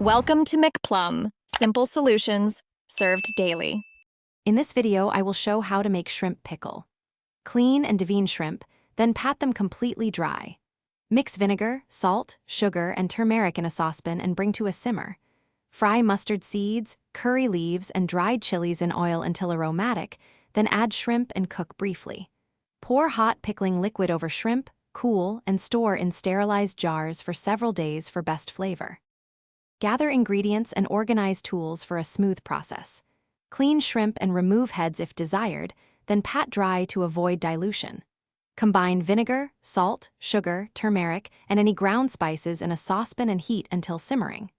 Welcome to McPlum, simple solutions served daily. In this video, I will show how to make shrimp pickle. Clean and devein shrimp, then pat them completely dry. Mix vinegar, salt, sugar, and turmeric in a saucepan and bring to a simmer. Fry mustard seeds, curry leaves, and dried chilies in oil until aromatic, then add shrimp and cook briefly. Pour hot pickling liquid over shrimp, cool, and store in sterilized jars for several days for best flavor. Gather ingredients and organize tools for a smooth process. Clean shrimp and remove heads if desired, then pat dry to avoid dilution. Combine vinegar, salt, sugar, turmeric, and any ground spices in a saucepan and heat until simmering.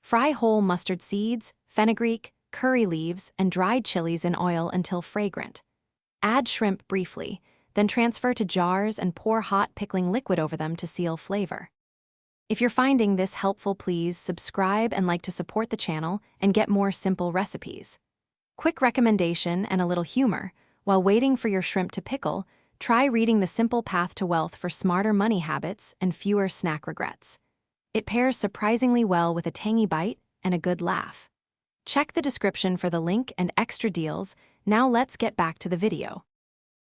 Fry whole mustard seeds, fenugreek, curry leaves, and dried chilies in oil until fragrant. Add shrimp briefly, then transfer to jars and pour hot pickling liquid over them to seal flavor. If you're finding this helpful, please subscribe and like to support the channel and get more simple recipes. Quick recommendation and a little humor: while waiting for your shrimp to pickle, try reading The Simple Path to Wealth for smarter money habits and fewer snack regrets. It pairs surprisingly well with a tangy bite and a good laugh. Check the description for the link and extra deals. Now let's get back to the video.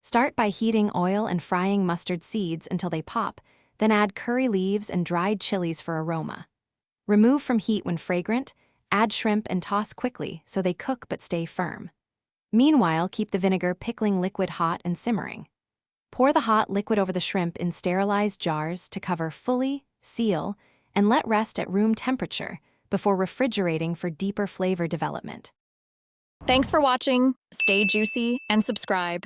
Start by heating oil and frying mustard seeds until they pop, then add curry leaves and dried chilies for aroma. Remove from heat when fragrant, add shrimp and toss quickly so they cook but stay firm. Meanwhile, keep the vinegar pickling liquid hot and simmering. Pour the hot liquid over the shrimp in sterilized jars to cover fully, seal, and let rest at room temperature before refrigerating for deeper flavor development. Thanks for watching. Stay juicy and subscribe.